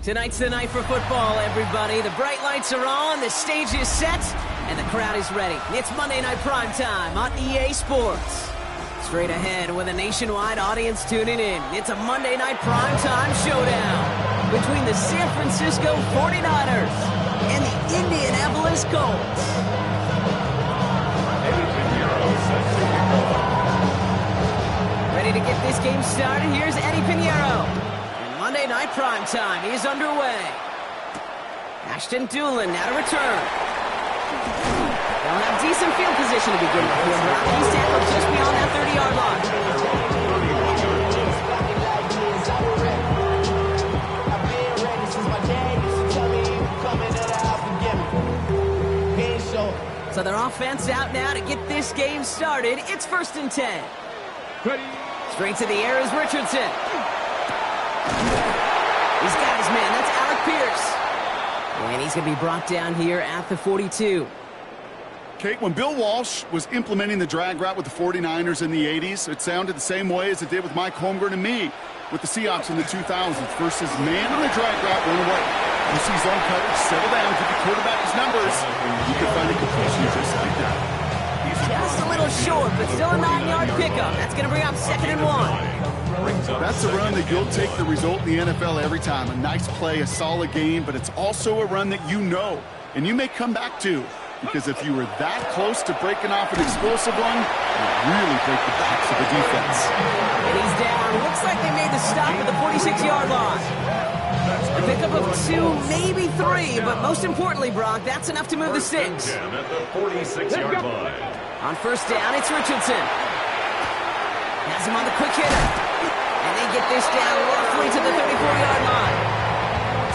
Tonight's the night for football, everybody. The bright lights are on, the stage is set, and the crowd is ready. It's Monday Night Primetime on EA Sports. Straight ahead with a nationwide audience tuning in. It's a Monday Night Primetime showdown between the San Francisco 49ers and the Indianapolis Colts. Ready to get this game started? Here's Eddie Pinheiro. Monday Night Primetime is underway. Ashton Dulin now to return. They'll have decent field position to begin with. He's tackled just beyond that 30-yard line. So their offense out now to get this game started. It's 1st and 10. Straight to the air is Richardson. He's got his man. That's Alec Pierce. And he's going to be brought down here at the 42. Kate, when Bill Walsh was implementing the drag route with the 49ers in the 80s, it sounded the same way as it did with Mike Holmgren and me with the Seahawks in the 2000s. Versus man on the drag route, run away. You see zone coverage, settle down, give your quarterback his numbers. You can find a completion just like that. Just a little short, but still a 9-yard pickup. That's going to bring up 2nd and 1. That's a run that you'll take the result in the NFL every time. A nice play, a solid game, but it's also a run that you know, and you may come back to. Because if you were that close to breaking off an explosive one, you really break the backs of the defense. And he's down. Looks like they made the stop at the 46-yard line. A pickup of 2, maybe 3, but most importantly, Brock, that's enough to move the sticks. At the 46-yard line. On 1st down, it's Richardson. Has him on the quick hitter. And they get this down roughly to the 34-yard line.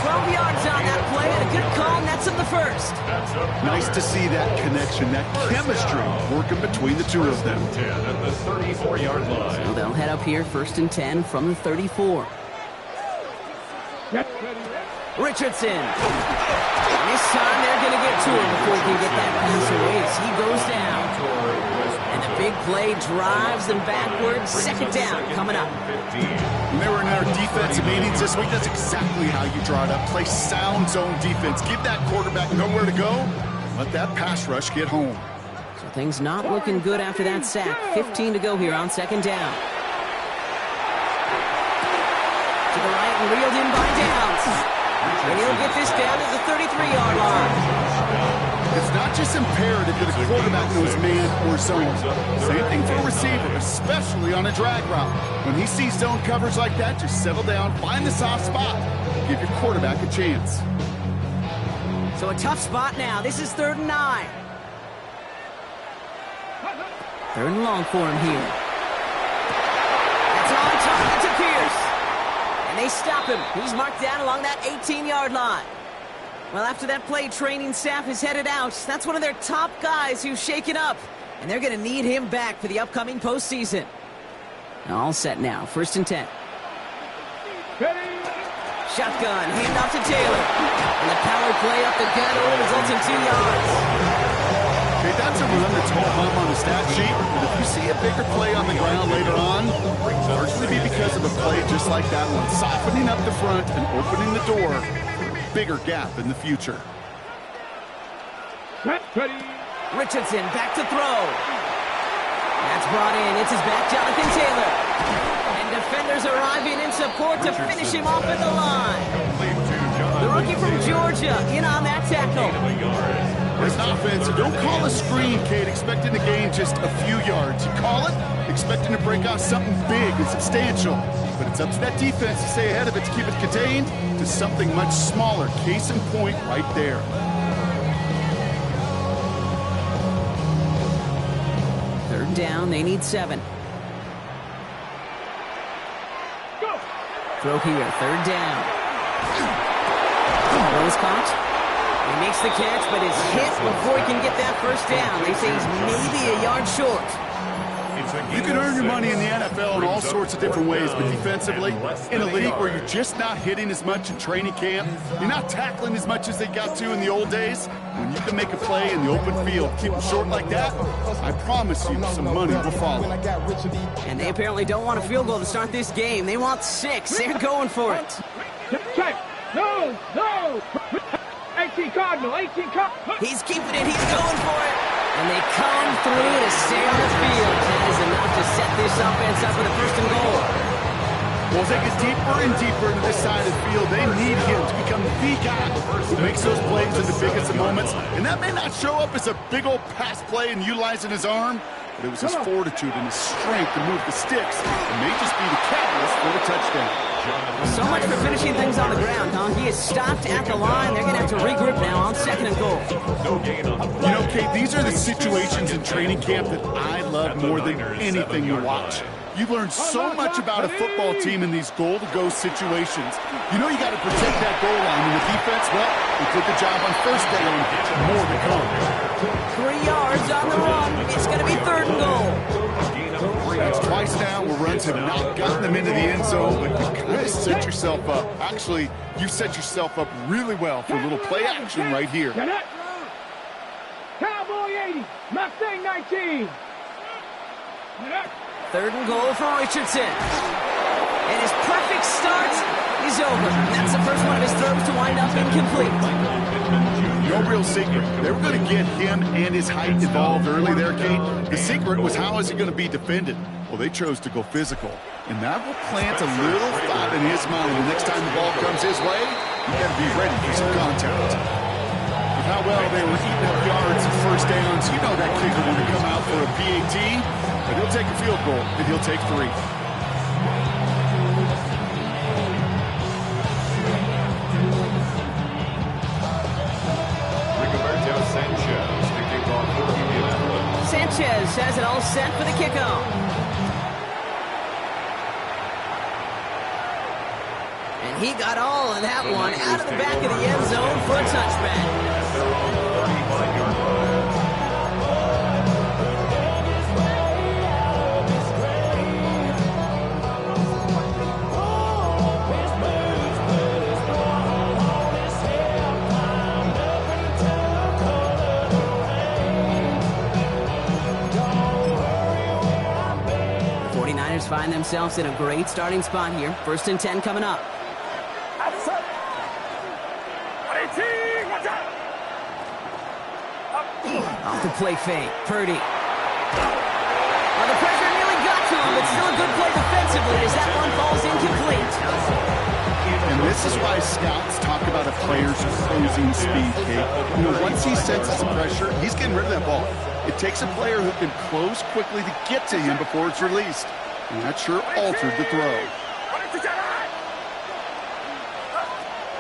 12 yards on that play, and a good call nets him the 1st. Nice to see that connection, that chemistry working between the two of them. 10 at the 34-yard line. So they'll head up here 1st and 10 from the 34. Richardson. And this time they're going to get to him before he can get that pass away as he goes down. And the big play drives them backwards. 2nd down coming up. When they were in our defensive meetings this week, that's exactly how you draw it up. Play sound zone defense. Give that quarterback nowhere to go. Let that pass rush get home. So things not looking good after that sack. 15 to go here on 2nd down. To the right and reeled in by Downs. And he'll get this down to the 33-yard line. It's not just imperative that a quarterback knows man or zone. Same thing for a receiver, especially on a drag route. When he sees zone coverage like that, just settle down, find the soft spot, give your quarterback a chance. So a tough spot now. This is 3rd and 9. 3rd and long for him here. That's on target to Pierce. And they stop him. He's marked down along that 18-yard line. Well, after that play, training staff is headed out. That's one of their top guys who's shaken up. And they're going to need him back for the upcoming postseason. All set now. 1st and 10. Shotgun. Handoff to Taylor. And the power play up the gut results in 2 yards. Okay, that's a run that's home up on the stat sheet. But if you see a bigger play on the ground later on, it'll largely be because of a play just like that one. Softening up the front and opening the door. Bigger gap in the future. Richardson back to throw. That's brought in. It's his back, Jonathan Taylor. And defenders arriving in support to finish him off at the line. The rookie from Georgia in on that tackle. As an offense, you don't call a screen, Kate, expecting to gain just a few yards. You call it expecting to break off something big and substantial. But it's up to that defense to stay ahead of it, to keep it contained to something much smaller. Case in point right there. Third down, they need 7. Go. Throw here, 3rd down. Ball is caught. He makes the catch, but is hit before he can get that 1st down. They say he's maybe a yard short. You can earn your money in the NFL in all sorts of different ways, but defensively, in a league where you're just not hitting as much in training camp, you're not tackling as much as they got to in the old days, when you can make a play in the open field, keep them short like that, I promise you some money will follow. And they apparently don't want a field goal to start this game. They want 6. They're going for it. Check. No. No! 18 Cardinal, 18 Cardinal. He's keeping it. He's going for it. And they come through to stay on the field. That is enough to set this offense up with a first and goal. Well, as they get deeper and deeper into this side of the field, they need him to become the guy who makes those plays in the biggest of moments. And that may not show up as a big old pass play and utilizing his arm, but it was his fortitude and his strength to move the sticks. It may just be the catalyst for the touchdown. So much for finishing things on the ground, huh? He is stopped at the line. They're going to have to regroup now on second and goal. You know, Kate, these are the situations in training camp that I love more than anything to watch. You learn so much about a football team in these goal-to-go situations. You know you got to protect that goal line, and the defense, well, they did the job on first down. More to come. 3 yards on the run. It's going to be third and goal. That's twice now where runs have not gotten them into the end zone, but you kind of set yourself up. Actually, you set yourself up really well for a little play action right here. Cowboy 80, Mustang 19. Third and goal for Richardson. And his perfect start is over. That's the first one of his throws to wind up incomplete. No real secret. They were going to get him and his height involved early there, Kate. The secret was how is he going to be defended? Well, they chose to go physical. And that will plant a little thought in his mind. The next time the ball comes his way, you got to be ready for some contact. With how well they were eating up yards and first downs, you know that kicker want to come out for a PAT, but he'll take a field goal, and he'll take 3. Sanchez has it all set for the kickoff. And he got all of that one out of the back of the end zone for a touchback. 49ers find themselves in a great starting spot here. First and 10 coming up. Off the play fake. Purdy. Well, the pressure nearly got to him, but still a good play defensively as that one falls incomplete. And this is why scouts talk about a player's closing speed, Kate. You know, once he senses the pressure, he's getting rid of that ball. It takes a player who can close quickly to get to him before it's released. And that sure altered the throw.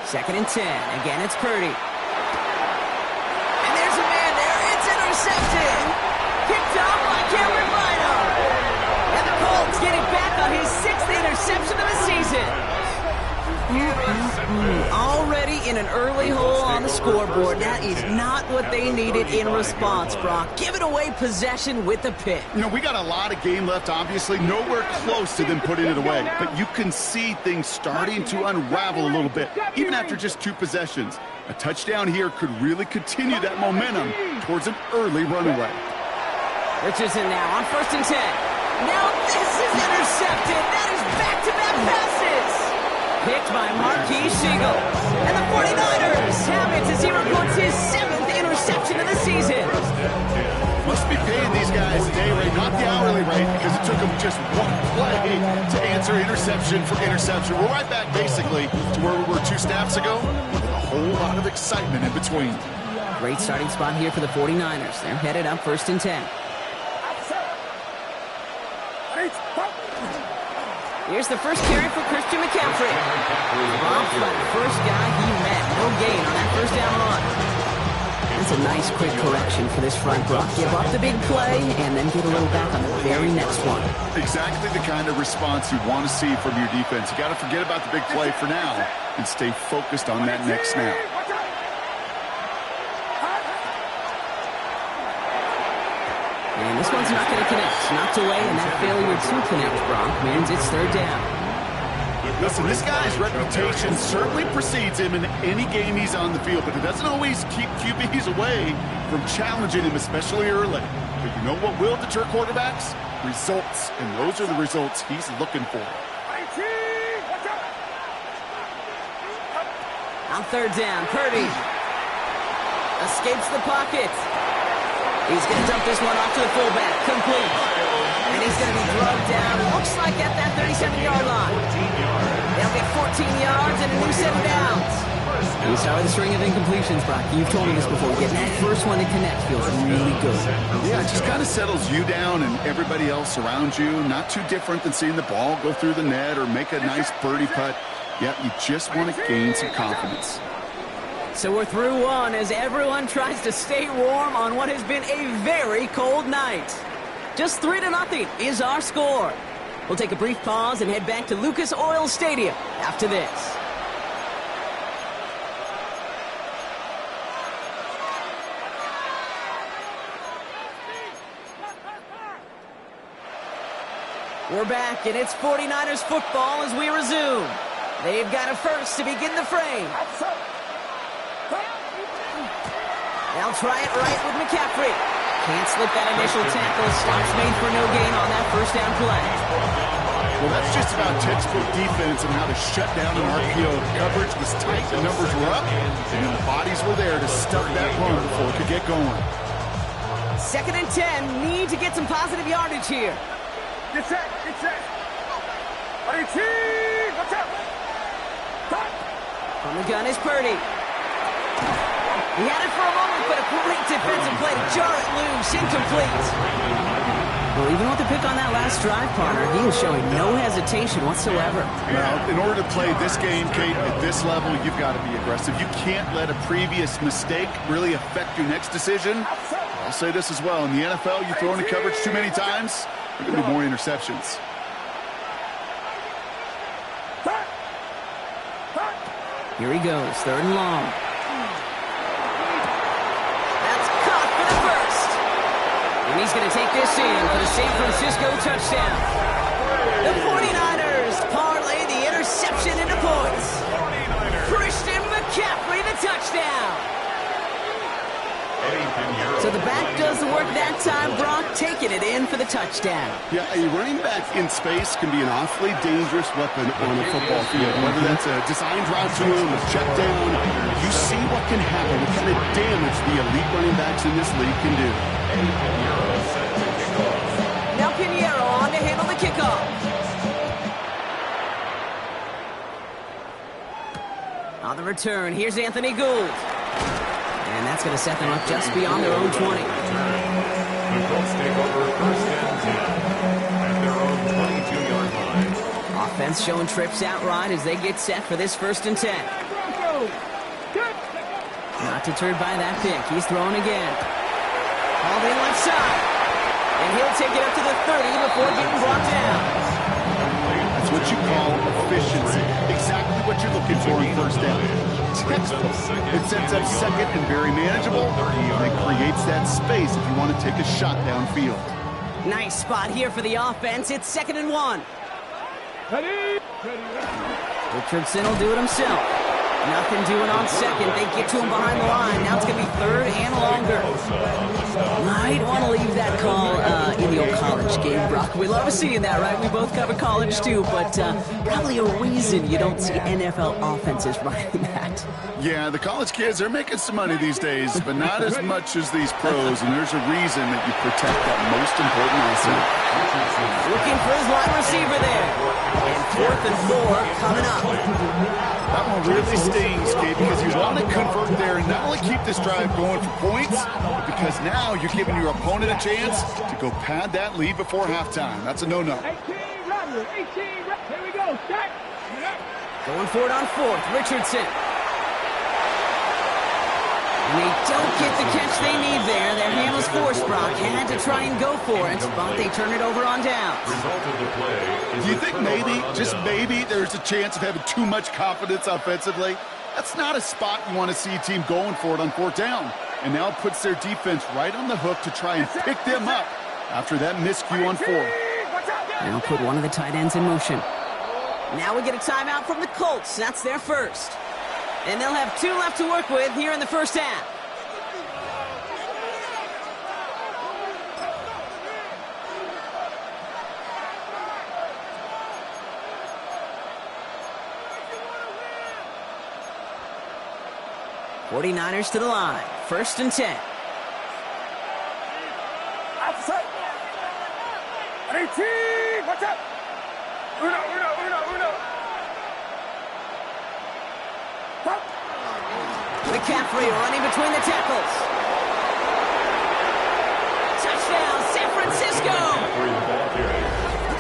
Second and 10. Again, it's Purdy. And there's a man there. It's intercepted. Picked off by Cameron Bynum. And the Colts get it back on his 6th interception of the season. Already in an early hole on the scoreboard. That is not what they needed in response, Brock. Giving away possession with the pick. You know, we got a lot of game left, obviously. Nowhere close to them putting it away. But you can see things starting to unravel a little bit, even after just 2 possessions. A touchdown here could really continue that momentum towards an early runaway. Richardson now on first and 10. Now this is intercepted. That is back-to-back passes. Picked by Marquis Siegel. And the 49ers have it as he reports his 7th interception of the season. Must be paying these guys the day rate, not the hourly rate, because it took them just 1 play to answer interception for interception. We're right back, basically, to where we were 2 snaps ago, with a whole lot of excitement in between. Great starting spot here for the 49ers. They're headed up first and 10. Here's the first carry for Christian McCaffrey. Off the first guy he met. No gain on that first down run. That's a nice quick correction for this front block. Give up the big play and then get a little back on the very next one. Exactly the kind of response you want to see from your defense. You got to forget about the big play for now and stay focused on that next snap. And this one's not going to connect. Knocked away, and that failure to connect, Brock, means it's third down. Listen, this guy's reputation certainly precedes him in any game he's on the field, but it doesn't always keep QBs away from challenging him, especially early. But you know what will deter quarterbacks? Results, and those are the results he's looking for. On third down, Purdy escapes the pocket. He's going to dump this one off to the fullback. Complete. And he's going to be drugged down. Looks like at that 37-yard line. They'll get 14 yards and a new set of downs. You start with a string of incompletions, Brock. You've told me this before. Getting that first one to connect feels really good. Yeah, it just kind of settles you down and everybody else around you. Not too different than seeing the ball go through the net or make a nice birdie putt. Yeah, you just want to gain some confidence. So we're through one as everyone tries to stay warm on what has been a very cold night. Just 3-0 is our score. We'll take a brief pause and head back to Lucas Oil Stadium after this. We're back, and it's 49ers football as we resume. They've got a first to begin the frame. They'll try it right with McCaffrey. Can't slip that initial tackle. Stops made for no gain on that first down play. Well, that's just about textbook defense and how to shut down an RPO. The coverage was tight, the numbers were up, and then the bodies were there to stop that run before it could get going. 2nd and 10. Need to get some positive yardage here. Get set. Get set. 18. Watch out. From the gun is Purdy. He had it for a moment, but a great defensive play to jar it loose. Incomplete. Well, even with the pick on that last drive, partner, he was showing no hesitation whatsoever. Well, in order to play this game, Kate, at this level, you've got to be aggressive. You can't let a previous mistake really affect your next decision. I'll say this as well. In the NFL, you throw into coverage too many times, there are going to be more interceptions. Here he goes, 3rd and long. That's caught for the first. And he's going to take this in for the San Francisco touchdown. The 49ers parlay the interception into points. Christian McCaffrey, the touchdown. So the back does the work that time, Brock, taking it in for the touchdown. Yeah, a running back in space can be an awfully dangerous weapon on a football field. Whether that's a designed route to him, a check down, you see what can happen, what kind of damage the elite running backs in this league can do. Now Pinheiro on to handle the kickoff. On the return, here's Anthony Gould. And that's going to set them up just beyond their own 20. The Colts take over 1st and 10 at their own 22-yard line. Offense showing trips out right as they get set for this 1st and 10. Not deterred by that pick. He's throwing again. Hauled in left side. And he'll take it up to the 30 before getting brought down. That's what you call efficiency. Exactly what you're looking for in 1st down. Textbook. It sets up 2nd and very manageable, and it creates that space if you want to take a shot downfield. Nice spot here for the offense. It's 2nd and 1. Ready. Richardson will do it himself. Nothing doing on 2nd. They get to him behind the line. Now it's going to be 3rd and longer. Might want to leave that call in the old college game, Brock. We love seeing that, right? We both cover college, too, but probably a reason you don't see NFL offenses running that. Yeah, the college kids, they're making some money these days, but not as much as these pros, and there's a reason that you protect that most important asset. Looking for his wide receiver there. And 4th and 4 coming up. That one really stings, Kate, because you want to convert there and not only keep this drive going for points, but because now you're giving your opponent a chance to go pad that lead before halftime. That's a no-no. 18 runner. 18. Here we go. Start. Going for it on 4th. Richardson. And they don't get the catch they need there. Their hand was forced, Brock. Had to try and go for it, but they turn it over on down. Result of the play. Do you think maybe, just maybe, there's a chance of having too much confidence offensively? That's not a spot you want to see a team going for it on 4th down. And now it puts their defense right on the hook to try and pick them up after that miscue on 4th. Now put one of the tight ends in motion. Now we get a timeout from the Colts. That's their first. And they'll have 2 left to work with here in the 1st half. 49ers to the line. 1st and 10. Outside. 18. Watch out. Uno. Stop. McCaffrey running between the tackles. Touchdown, San Francisco.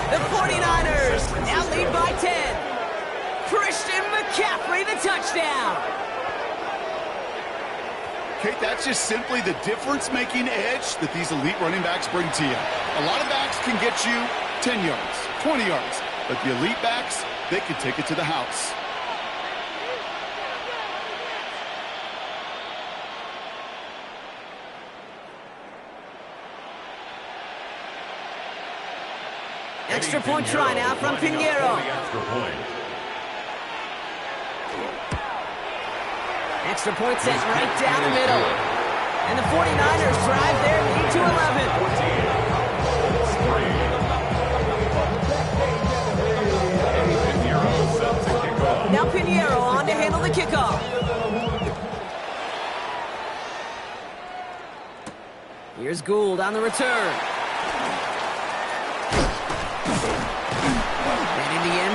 The 49ers now lead by 10. Christian McCaffrey, the touchdown. Kate, that's just simply the difference-making edge that these elite running backs bring to you. A lot of backs can get you 10 yards, 20 yards, but the elite backs, they can take it to the house. Extra point try now from Pinheiro. Extra point sent right down the middle. And the 49ers drive their lead to 11. Now Pinheiro on to handle the kickoff. Here's Gould on the return.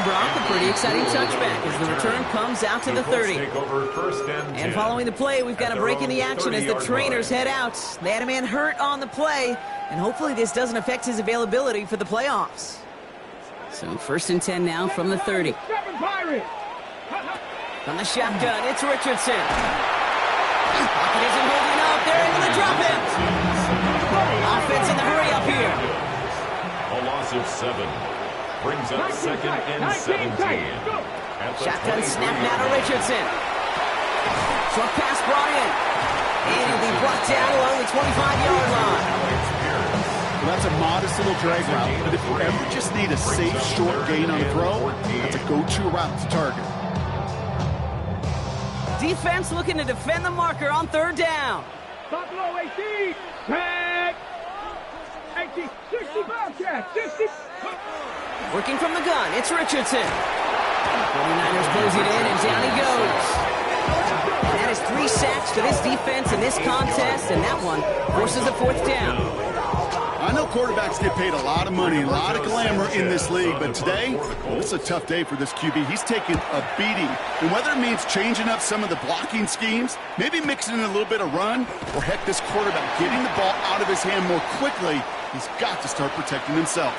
Brock, a pretty exciting touchback as the return comes out to the 30. And following the play, we've got a break in the action as the trainers head out. They had a man hurt on the play, and hopefully this doesn't affect his availability for the playoffs. So 1st and 10 now from the 30. From the shotgun, it's Richardson. Pocket isn't holding up. They're able to drop it. Offense in the hurry up here. A loss of 7. Brings up 2nd and 17. Shotgun snap now to Richardson. Short pass brought in. And he'll be brought down along the 25-yard line. Well, that's a modest little drag route, but if you ever just need a safe, short gain on a throw, that's a go-to route to target. Defense looking to defend the marker on 3rd down. Stop low, 18. Back. 18. 65, Jack. 60. Working from the gun, it's Richardson. 49ers close it in, and down he goes. And that is 3 sacks for this defense in this contest, and that one forces a 4th down. I know quarterbacks get paid a lot of money, a lot of glamour in this league, but today, this is a tough day for this QB. He's taking a beating. And whether it means changing up some of the blocking schemes, maybe mixing in a little bit of run, or heck, this quarterback getting the ball out of his hand more quickly, he's got to start protecting himself.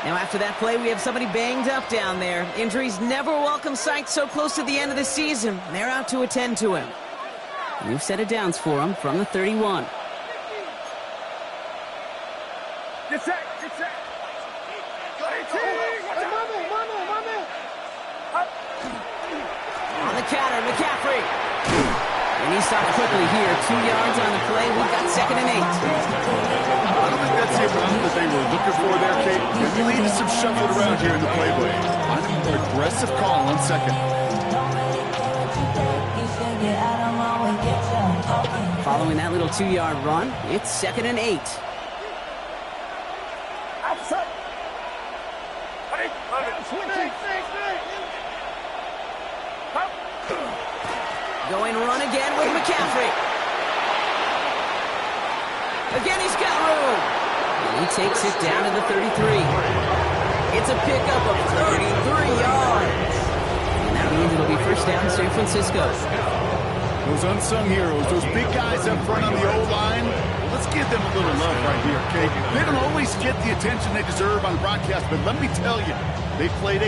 Now after that play, we have somebody banged up down there. Injuries never a welcome sight so close to the end of the season. They're out to attend to him. New set of downs for him from the 31. Get set. Get set. 18. On the counter, McCaffrey. And he stopped quickly here. 2 yards on the play. We've got 2nd and 8. I don't think that's the amount that they were looking for there, Kate. Maybe needed some shuffled around here in the playbook. An aggressive call on 2nd. Following that little 2-yard run, it's 2nd and 8. Outside. Going run again with McCaffrey. Again, he's got room. And he takes it down to the 33. It's a pickup of 33 yards. And that means it'll be 1st down San Francisco. Those unsung heroes, those big guys up front on the O-line, let's give them a little love right here, okay? They don't always get the attention they deserve on broadcast, but let me tell you, they played